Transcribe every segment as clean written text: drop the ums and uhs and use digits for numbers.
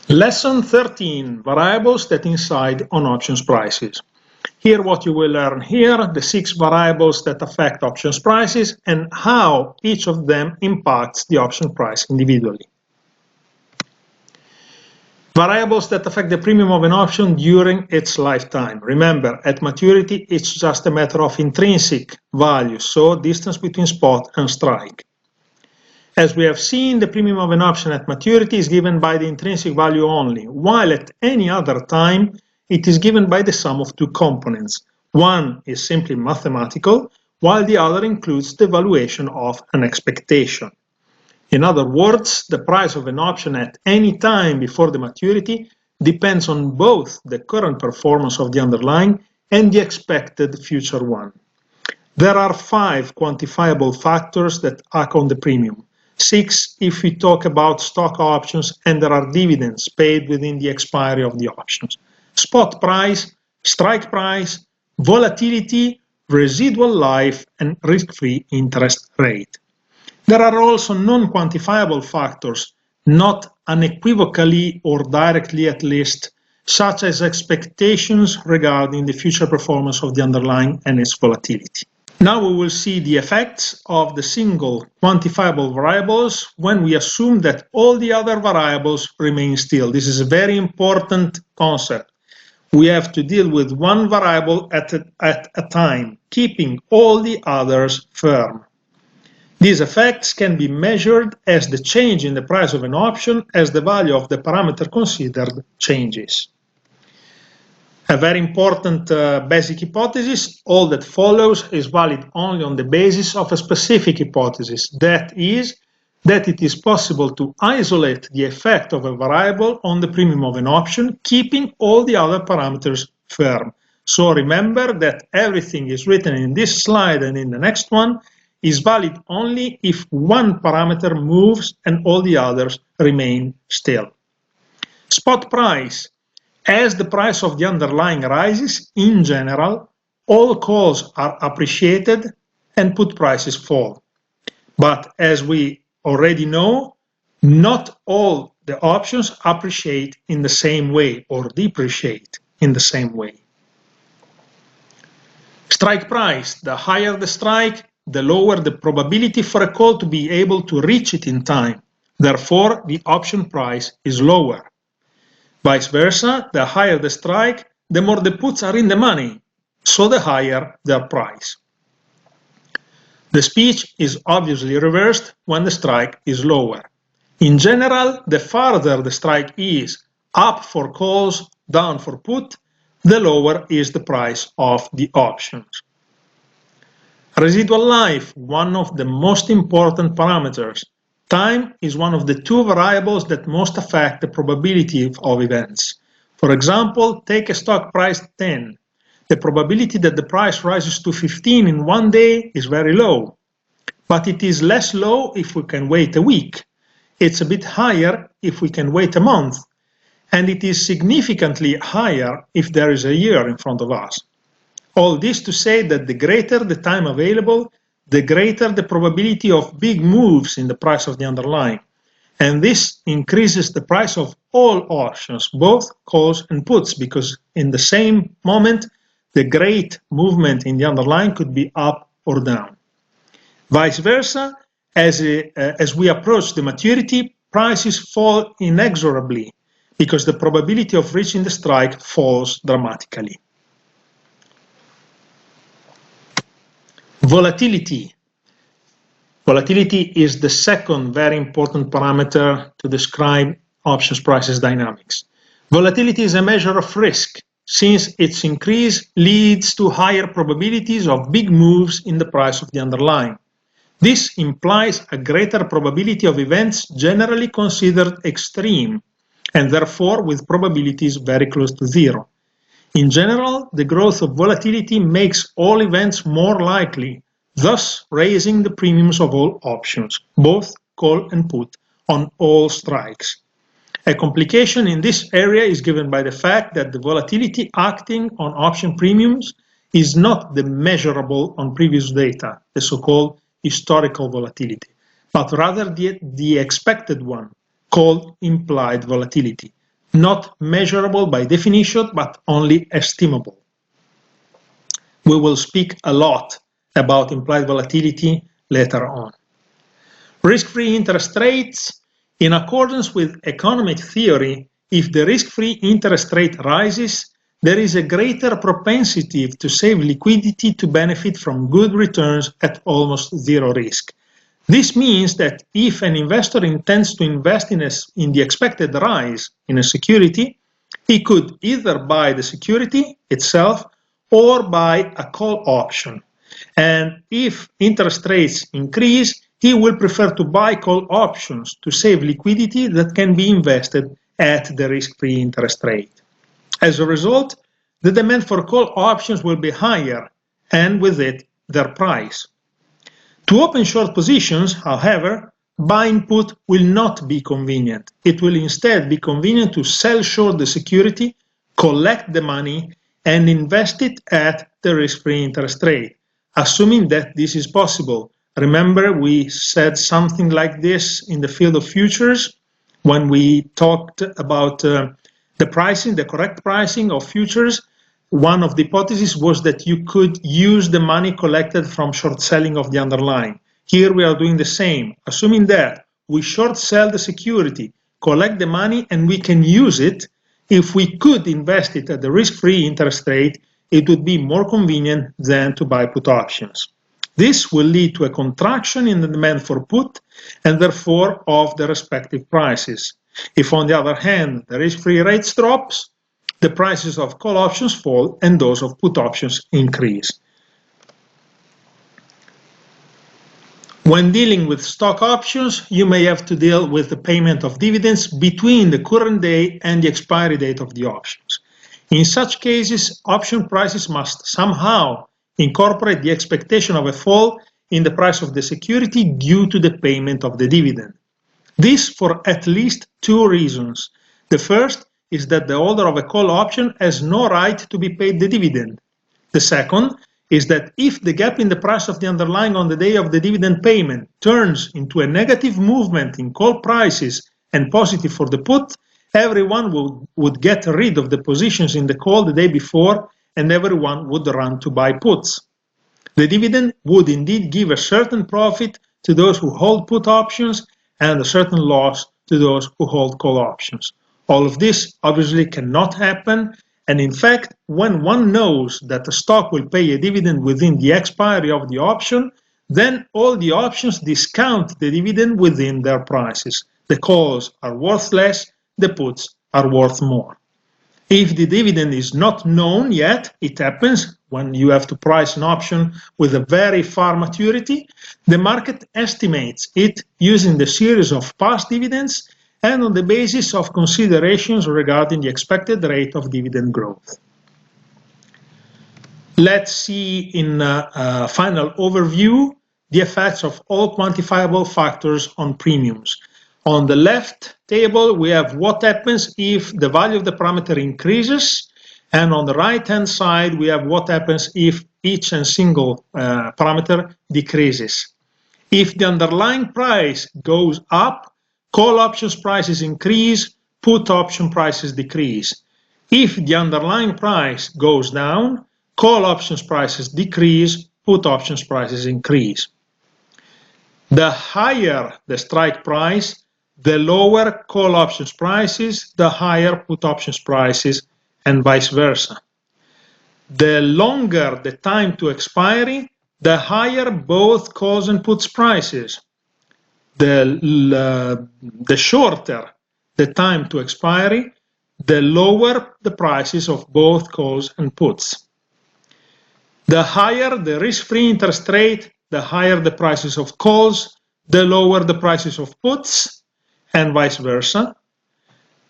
Lesson 13, variables that incide on options prices. Here what you will learn here, the 6 variables that affect options prices and how each of them impacts the option price individually. Variables that affect the premium of an option during its lifetime. Remember, at maturity, it's just a matter of intrinsic value, so distance between spot and strike. As we have seen, the premium of an option at maturity is given by the intrinsic value only, while at any other time, it is given by the sum of 2 components. One is simply mathematical, while the other includes the valuation of an expectation. In other words, the price of an option at any time before the maturity depends on both the current performance of the underlying and the expected future one. There are 5 quantifiable factors that act on the premium. 6 if we talk about stock options and there are dividends paid within the expiry of the options. Spot price, strike price, volatility, residual life, and risk-free interest rate. There are also non-quantifiable factors, not unequivocally or directly at least, such as expectations regarding the future performance of the underlying and its volatility. Now we will see the effects of the single quantifiable variables when we assume that all the other variables remain still. This is a very important concept. We have to deal with one variable at a time, keeping all the others firm. These effects can be measured as the change in the price of an option as the value of the parameter considered changes. A very important basic hypothesis, all that follows is valid only on the basis of a specific hypothesis, that is, that it is possible to isolate the effect of a variable on the premium of an option, keeping all the other parameters firm. So remember that everything is written in this slide and in the next one is valid only if one parameter moves and all the others remain still. Spot price. As the price of the underlying rises, in general, all calls are appreciated and put prices fall. But as we already know, not all the options appreciate in the same way or depreciate in the same way. Strike price. The higher the strike, the lower the probability for a call to be able to reach it in time. Therefore, the option price is lower. Vice versa, the higher the strike, the more the puts are in the money, so the higher their price. The speech is obviously reversed when the strike is lower. In general, the farther the strike is up for calls, down for put, the lower is the price of the options. Residual life, one of the most important parameters. Time is one of the 2 variables that most affect the probability of events. For example, take a stock price 10. The probability that the price rises to 15 in one day is very low, but it is less low if we can wait a week. It's a bit higher if we can wait a month, and it is significantly higher if there is a year in front of us. All this to say that the greater the time available, the greater the probability of big moves in the price of the underlying. And this increases the price of all options, both calls and puts, because in the same moment, the great movement in the underlying could be up or down. Vice versa, as we approach the maturity, prices fall inexorably because the probability of reaching the strike falls dramatically. Volatility. Volatility is the second very important parameter to describe options prices dynamics. Volatility is a measure of risk, since its increase leads to higher probabilities of big moves in the price of the underlying. This implies a greater probability of events generally considered extreme, and therefore with probabilities very close to 0. In general, the growth of volatility makes all events more likely, thus raising the premiums of all options, both call and put, on all strikes. A complication in this area is given by the fact that the volatility acting on option premiums is not the measurable on previous data, the so-called historical volatility, but rather the expected one, called implied volatility, not measurable by definition, but only estimable. We will speak a lot about implied volatility later on. Risk-free interest rates. In accordance with economic theory, if the risk-free interest rate rises, there is a greater propensity to save liquidity to benefit from good returns at almost zero risk. This means that if an investor intends to invest in the expected rise in a security, he could either buy the security itself or buy a call option. And if interest rates increase, he will prefer to buy call options to save liquidity that can be invested at the risk-free interest rate. As a result, the demand for call options will be higher, and with it, their price. To open short positions, however, buying put will not be convenient. It will instead be convenient to sell short the security, collect the money, and invest it at the risk-free interest rate, assuming that this is possible. Remember, we said something like this in the field of futures when we talked about the pricing, the correct pricing of futures. One of the hypotheses was that you could use the money collected from short selling of the underlying. Here we are doing the same, assuming that we short sell the security, collect the money, and we can use it. If we could invest it at the risk-free interest rate, it would be more convenient than to buy put options. This will lead to a contraction in the demand for put and therefore of the respective prices. If, on the other hand, the risk-free rates drops, the prices of call options fall and those of put options increase. When dealing with stock options, you may have to deal with the payment of dividends between the current day and the expiry date of the options. In such cases, option prices must somehow incorporate the expectation of a fall in the price of the security due to the payment of the dividend. This for at least two reasons. The first is that the holder of a call option has no right to be paid the dividend. The second is that if the gap in the price of the underlying on the day of the dividend payment turns into a negative movement in call prices and positive for the put, everyone would get rid of the positions in the call the day before and everyone would run to buy puts. The dividend would indeed give a certain profit to those who hold put options and a certain loss to those who hold call options. All of this obviously cannot happen, and in fact, when one knows that a stock will pay a dividend within the expiry of the option, then all the options discount the dividend within their prices. The calls are worth less, the puts are worth more. If the dividend is not known yet, it happens when you have to price an option with a very far maturity, the market estimates it using the series of past dividends and on the basis of considerations regarding the expected rate of dividend growth. Let's see in a final overview the effects of all quantifiable factors on premiums. On the left table, we have what happens if the value of the parameter increases, and on the right-hand side, we have what happens if each and single parameter decreases. If the underlying price goes up, call options prices increase, put option prices decrease. If the underlying price goes down, call options prices decrease, put options prices increase. The higher the strike price, the lower call options prices, the higher put options prices, and vice versa. The longer the time to expiry, the higher both calls and puts prices. The shorter the time to expiry, the lower the prices of both calls and puts. The higher the risk-free interest rate, the higher the prices of calls, the lower the prices of puts, and vice versa.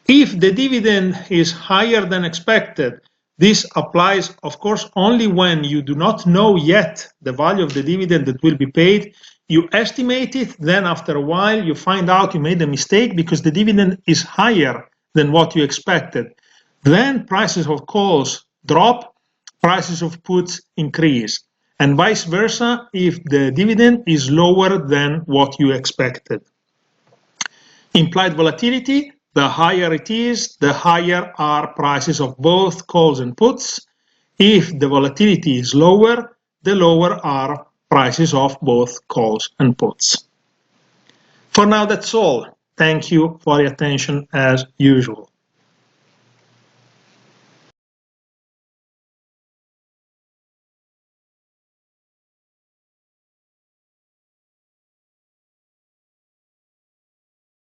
If the dividend is higher than expected, this applies, of course, only when you do not know yet the value of the dividend that will be paid. You estimate it, then after a while you find out you made a mistake because the dividend is higher than what you expected. Then prices of calls drop, prices of puts increase, and vice versa if the dividend is lower than what you expected. Implied volatility, the higher it is, the higher are prices of both calls and puts. If the volatility is lower, the lower are prices of both calls and puts. For now, that's all. Thank you for your attention as usual.